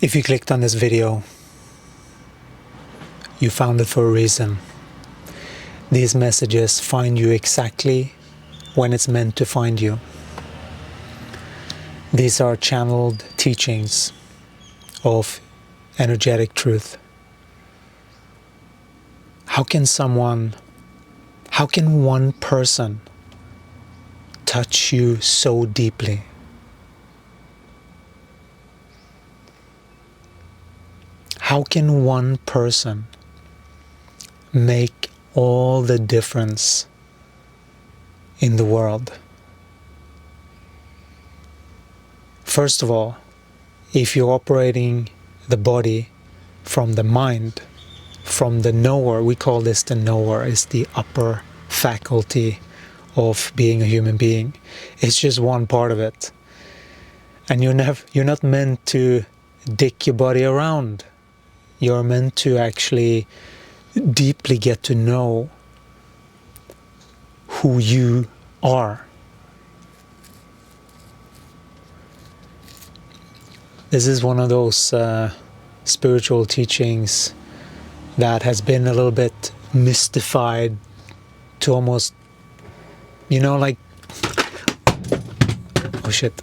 If you clicked on this video, you found it for a reason. These messages find you exactly when it's meant to find you. These are channeled teachings of energetic truth. How can one person touch you so deeply? How can one person make all the difference in the world? First of all, if you're operating the body from the mind, from the knower, we call this the knower, is the upper faculty of being a human being. It's just one part of it. And you're not meant to dick your body around. You're meant to actually deeply get to know who you are. This is one of those spiritual teachings that has been a little bit mystified to almost, like, oh shit.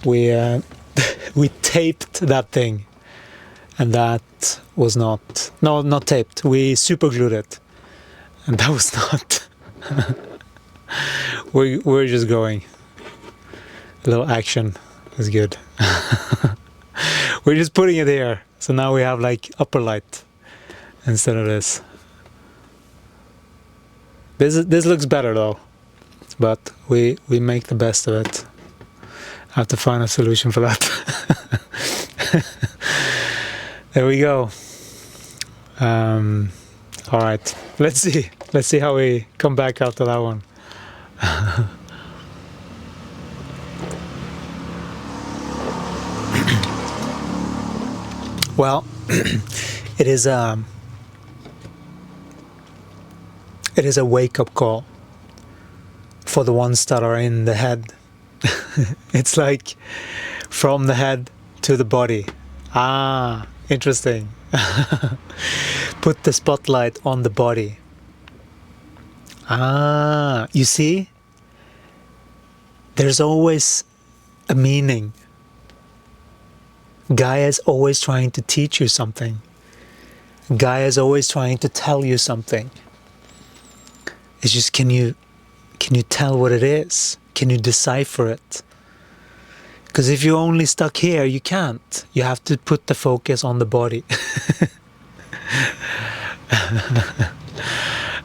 We taped that thing, and that was not taped. We super glued it, and that was not. We're just going. A little action is good. We're just putting it here, so now we have like upper light instead of this. This looks better though, but we make the best of it. I have to find a solution for that. There we go. All right, let's see how we come back after that one. Well, it is a wake-up call for the ones that are in the head. It's like from the head to the body. Ah, interesting. Put the spotlight on the body. Ah, you see? There's always a meaning. Gaia is always trying to teach you something. Gaia is always trying to tell you something. It's just, can you tell what it is? Can you decipher it? Because if you're only stuck here, you can't. You have to put the focus on the body.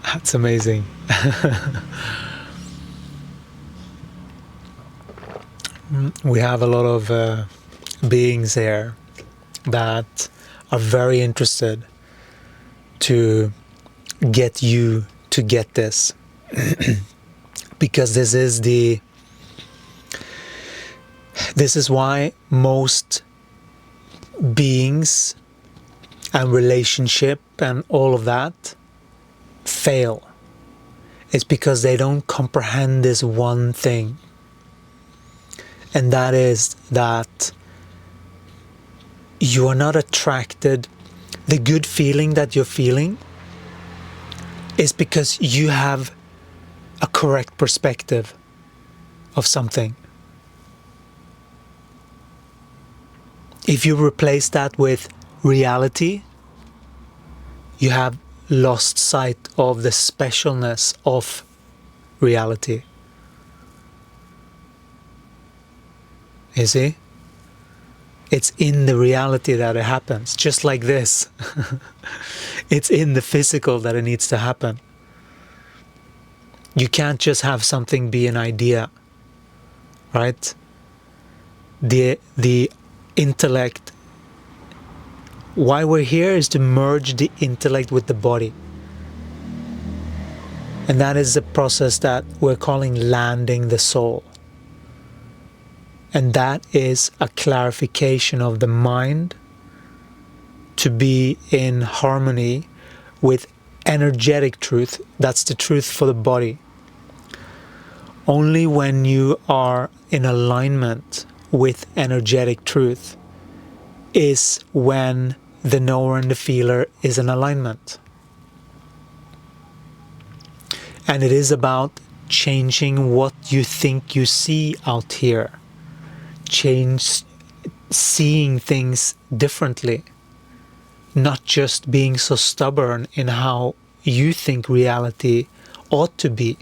That's amazing. We have a lot of beings here that are very interested to get you to get this. Because this is why most beings and relationship and all of that fail. It's because they don't comprehend this one thing. And that is that you are not attracted. The good feeling that you're feeling is because you have a correct perspective of something. If you replace that with reality, you have lost sight of the specialness of reality. You see? It's in the reality that it happens, just like this. It's in the physical that it needs to happen. You can't just have something be an idea, right? The intellect, why we're here is to merge the intellect with the body. And that is the process that we're calling landing the soul. And that is a clarification of the mind to be in harmony with energetic truth. That's the truth for the body. Only when you are in alignment with energetic truth is when the knower and the feeler is in alignment. And it is about changing what you think you see out here. Seeing things differently. Not just being so stubborn in how you think reality ought to be.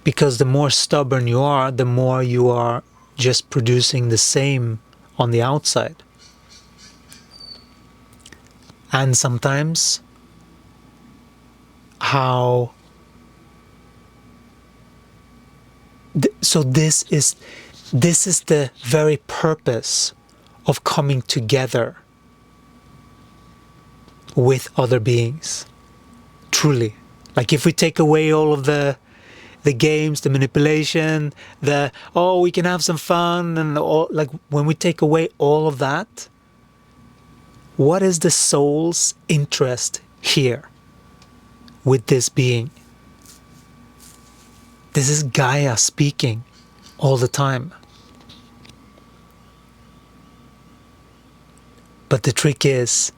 Because the more stubborn you are, the more you are just producing the same on the outside. And sometimes so this is the very purpose of coming together with other beings. Truly. Like if we take away all of the games, the manipulation, we can have some fun, and all, like when we take away all of that, what is the soul's interest here with this being? This is Gaia speaking all the time. But the trick is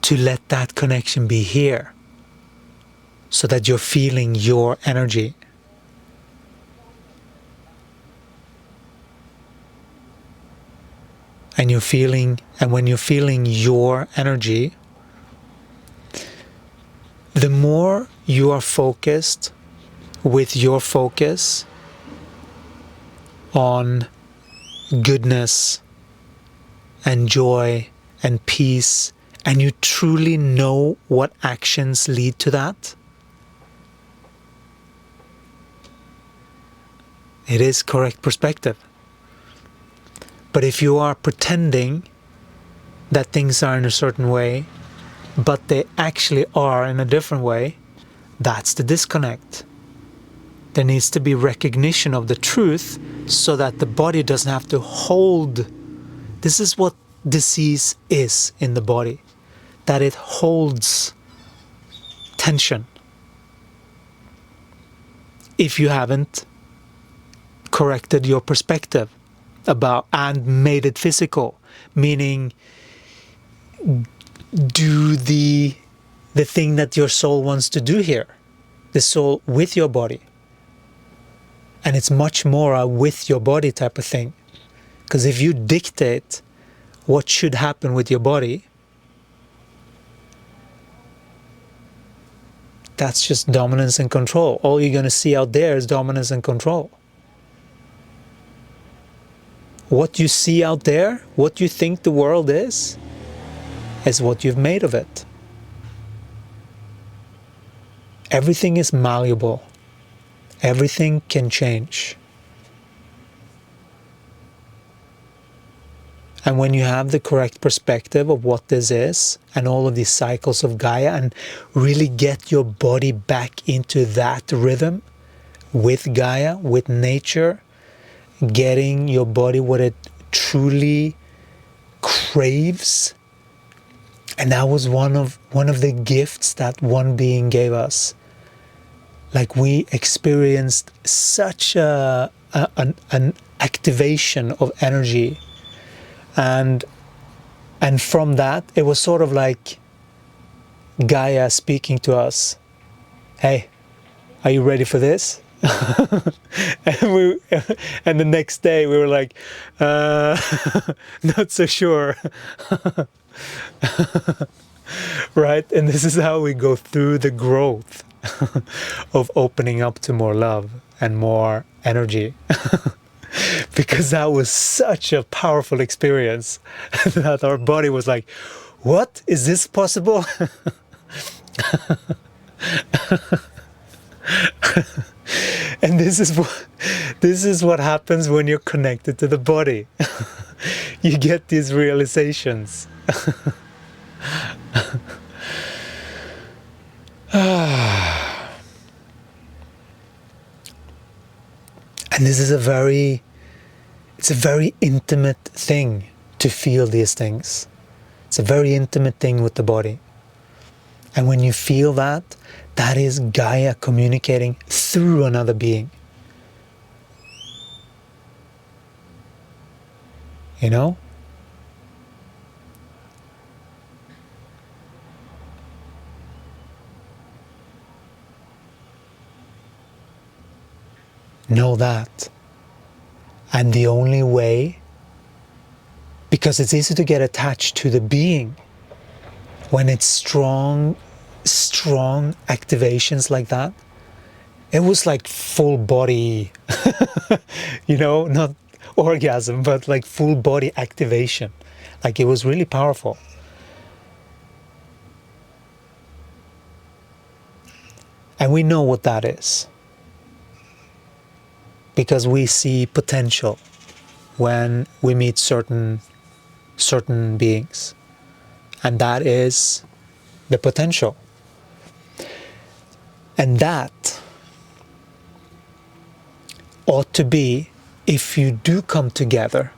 to let that connection be here, so that you're feeling your energy. And when you're feeling your energy, the more you are focused with your focus on goodness and joy and peace, and you truly know what actions lead to that, it is correct perspective. But if you are pretending that things are in a certain way, but they actually are in a different way, that's the disconnect. There needs to be recognition of the truth so that the body doesn't have to hold. This is what disease is in the body, that it holds tension. If you haven't corrected your perspective about and made it physical, meaning do the thing that your soul wants to do here, the soul with your body. And it's much more a with your body type of thing. Because if you dictate what should happen with your body, that's just dominance and control. All you're going to see out there is dominance and control. What you see out there, what you think the world is what you've made of it. Everything is malleable. Everything can change. And when you have the correct perspective of what this is and all of these cycles of Gaia, and really get your body back into that rhythm with Gaia, with nature, getting your body what it truly craves. And that was one of the gifts that one being gave us. Like we experienced such an activation of energy, and from that it was sort of like Gaia speaking to us. Hey, are you ready for this? and the next day we were like, not so sure. Right? And this is how we go through the growth of opening up to more love and more energy. Because that was such a powerful experience that our body was like, what? Is this possible? And this is what happens when you're connected to the body. You get these realizations. And this is a very intimate thing to feel these things. It's a very intimate thing with the body. And when you feel that, That is Gaia communicating through another being. You know? Know that. And the only way, because it's easy to get attached to the being when it's strong activations like that. It was like full body, not orgasm, but like full body activation. Like it was really powerful. And we know what that is, because we see potential when we meet certain beings. And that is the potential. And that ought to be, if you do come together,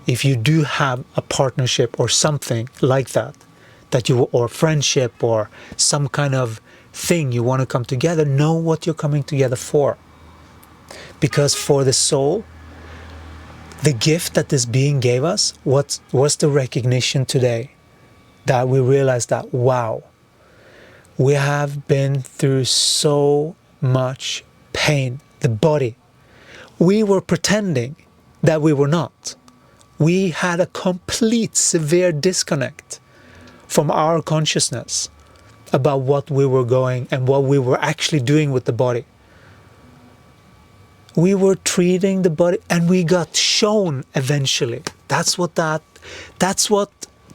if you do have a partnership or something like that, or friendship or some kind of thing you want to come together, know what you're coming together for. Because for the soul, the gift that this being gave us was the recognition today that we realized that, wow, we have been through so much pain. The body, we were pretending that we were not. We had a complete severe disconnect from our consciousness about what we were going and what we were actually doing with the body. We were treating the body, and we got shown eventually. That's what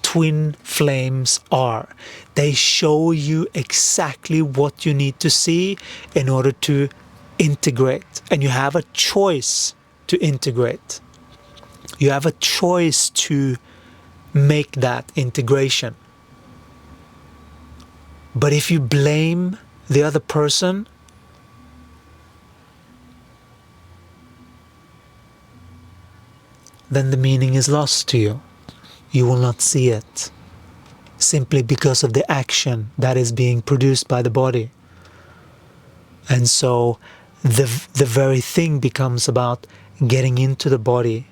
twin flames are. They show you exactly what you need to see in order to integrate. And you have a choice to integrate. You have a choice to make that integration. But if you blame the other person, then the meaning is lost to you. You will not see it, simply because of the action that is being produced by the body. And so the very thing becomes about getting into the body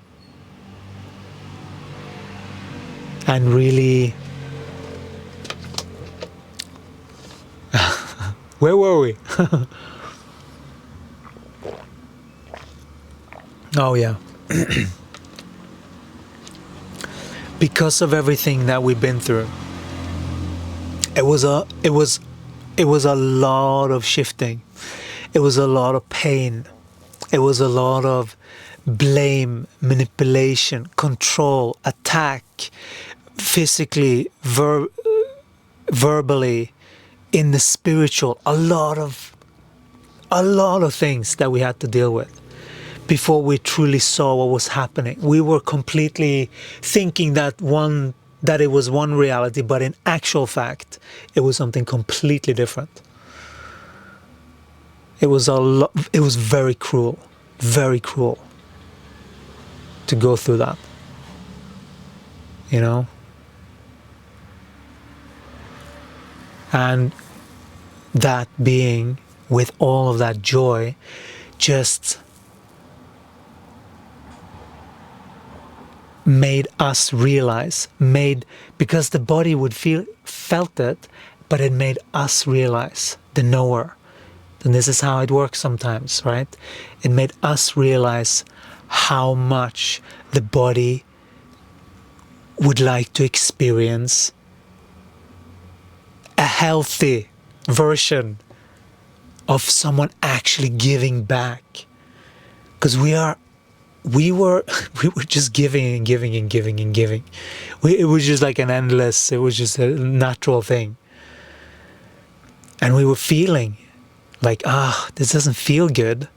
and really... Where were we? Oh yeah. Because of everything that we've been through, it was a lot of shifting. It was a lot of pain. It was a lot of blame, manipulation, control, attack, physically, verbally, in the spiritual, a lot of things that we had to deal with before we truly saw what was happening. We were completely thinking that it was one reality, but in actual fact, it was something completely different. It was very cruel to go through that, And that being, with all of that joy, just made us realize, because the body felt it, but it made us realize, the knower. And this is how it works sometimes, right? It made us realize how much the body would like to experience a healthy version of someone actually giving back. Because we were just giving and giving and giving and giving. It was just like it was just a natural thing. And we were feeling like, this doesn't feel good,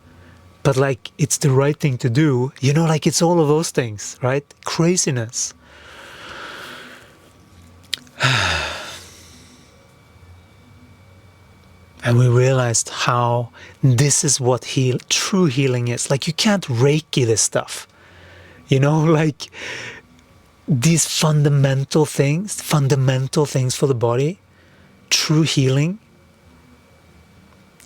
but like it's the right thing to do. Like it's all of those things, right? Craziness. And we realized how this is what true healing is. Like you can't Reiki this stuff. Like these fundamental things for the body, true healing,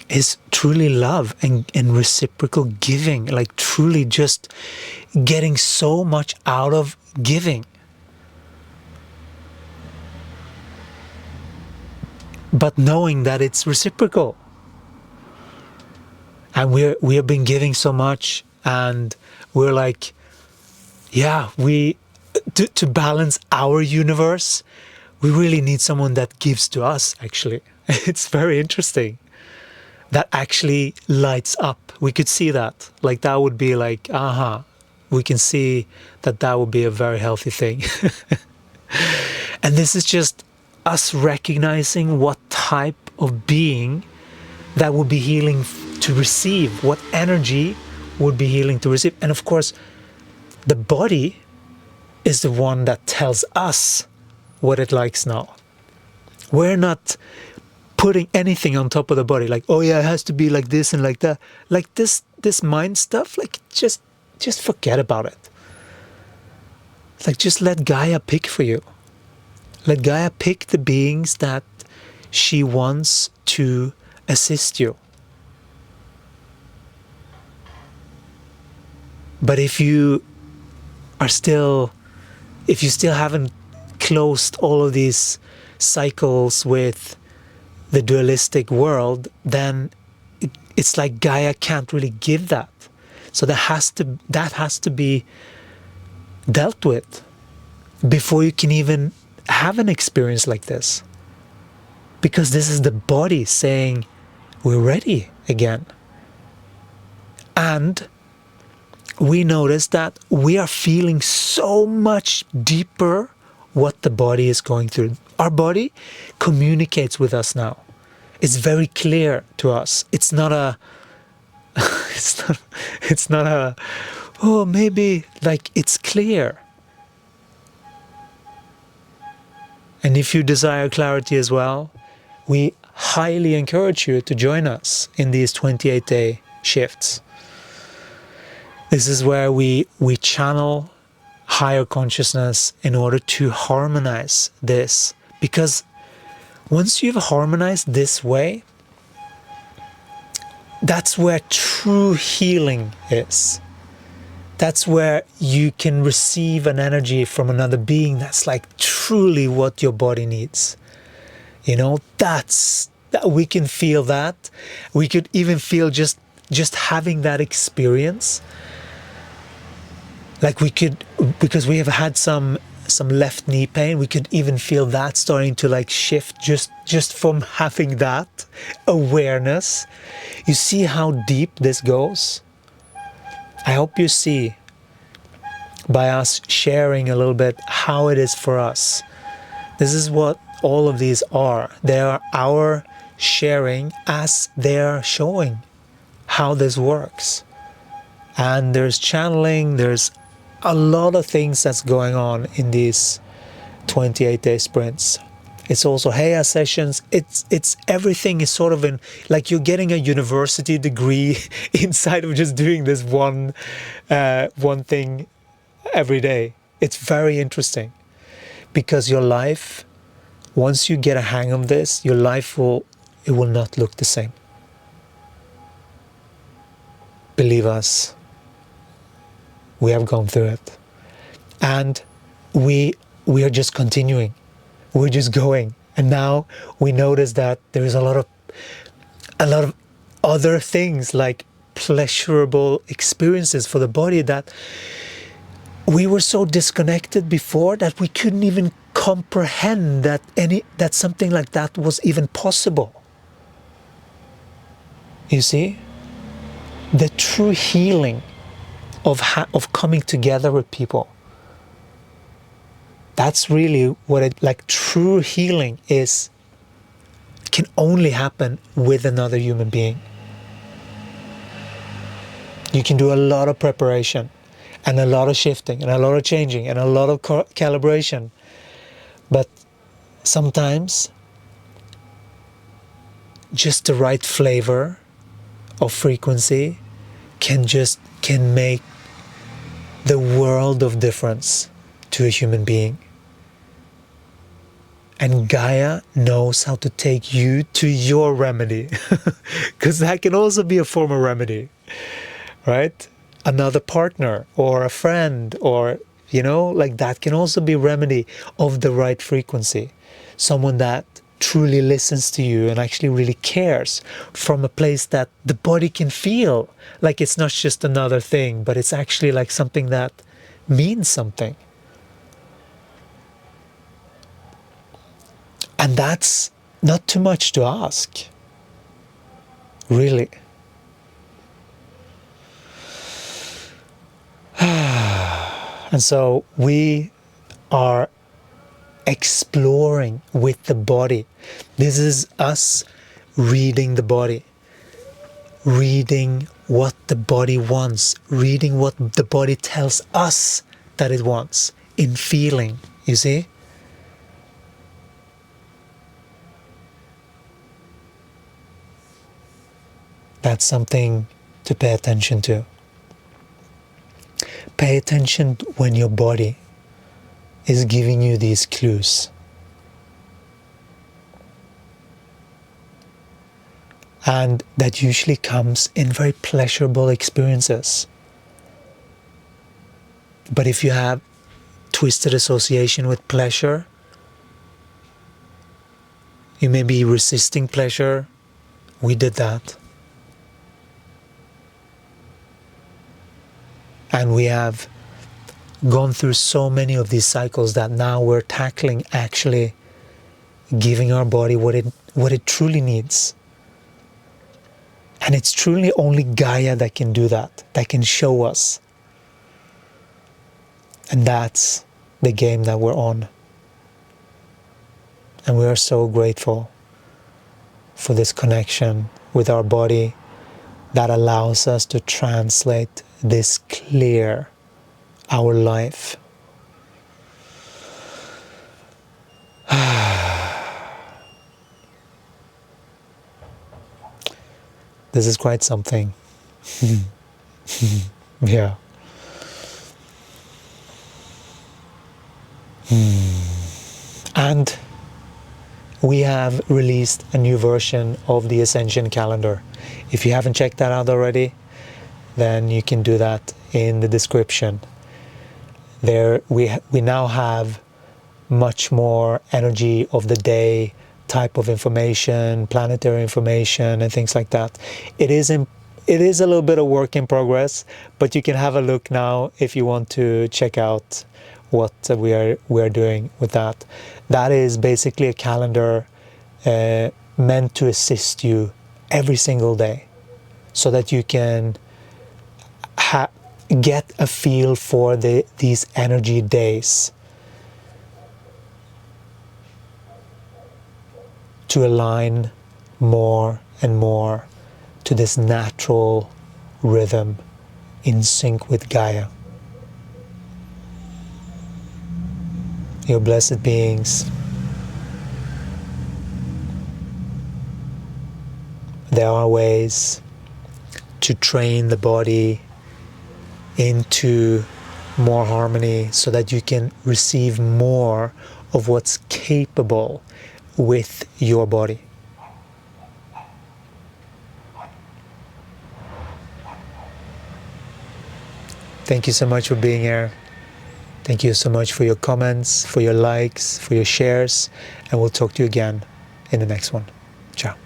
is truly love and reciprocal giving, like truly just getting so much out of giving. But knowing that it's reciprocal. And we have been giving so much, and we're like, yeah, to balance our universe, we really need someone that gives to us, actually. It's very interesting. That actually lights up. We could see that. Like that would be like, we can see that would be a very healthy thing. And this is just us recognizing what type of being that would be healing to receive, what energy would be healing to receive. And of course, the body is the one that tells us what it likes now. We're not putting anything on top of the body, like, oh yeah, it has to be like this and like that. Like this mind stuff, like just forget about it. Like just let Gaia pick for you. Let Gaia pick the beings that she wants to assist you. But if you still haven't closed all of these cycles with the dualistic world, then it's like Gaia can't really give that. So that has to be dealt with before you can even have an experience like this. Because this is the body saying, we're ready again. And we notice that we are feeling so much deeper what the body is going through. Our body communicates with us now. It's very clear to us. It's not a oh, maybe, like, it's clear. And if you desire clarity as well, we highly encourage you to join us in these 28-day shifts. This is where we channel higher consciousness in order to harmonize this. Because once you've harmonized this way, that's where true healing is. That's where you can receive an energy from another being that's like truly what your body needs. You know, that we can feel that. We could even feel just having that experience. Like we could, because we have had some left knee pain, we could even feel that starting to like shift just from having that awareness. You see how deep this goes? I hope you see by us sharing a little bit how it is for us. This is what all of these are. They are our sharing as they are showing how this works. And there's channeling, there's a lot of things that's going on in these 28-day sprints. It's also Gaia sessions. It's everything is sort of in, like you're getting a university degree inside of just doing this one thing every day. It's very interesting because your life, once you get a hang of this, your life will not look the same. Believe us, we have gone through it, and we are just continuing. We're just going, and now we notice that there is a lot of other things like pleasurable experiences for the body that we were so disconnected before that we couldn't even comprehend that something like that was even possible. You see, the true healing of coming together with people. That's really what true healing is. Can only happen with another human being. You can do a lot of preparation and a lot of shifting and a lot of changing and a lot of calibration. But sometimes just the right flavor of frequency can make the world of difference to a human being. And Gaia knows how to take you to your remedy. Because that can also be a form of remedy, right? Another partner or a friend, or, like that can also be remedy of the right frequency. Someone that truly listens to you and actually really cares from a place that the body can feel. Like it's not just another thing, but it's actually like something that means something. And that's not too much to ask, really. And so we are exploring with the body. This is us reading the body, reading what the body wants, reading what the body tells us that it wants in feeling, you see? That's something to pay attention to. Pay attention when your body is giving you these clues. And that usually comes in very pleasurable experiences. But if you have twisted association with pleasure, you may be resisting pleasure. We did that. And we have gone through so many of these cycles that now we're tackling actually giving our body what it truly needs. And it's truly only Gaia that can do that can show us. And that's the game that we're on. And we are so grateful for this connection with our body that allows us to translate this clear our life. This is quite something. Yeah. And we have released a new version of the Ascension calendar. If you haven't checked that out already, then you can do that in the description. There we now have much more energy of the day type of information, planetary information, and things like that. It is a little bit of work in progress, but you can have a look now if you want to check out what we are doing with that. That is basically a calendar meant to assist you every single day, so that you can get a feel for these energy days, to align more and more to this natural rhythm in sync with Gaia. Your blessed beings, there are ways to train the body into more harmony so that you can receive more of what's capable with your body. Thank you so much for being here. Thank you so much for your comments, for your likes, for your shares, and we'll talk to you again in the next one. Ciao.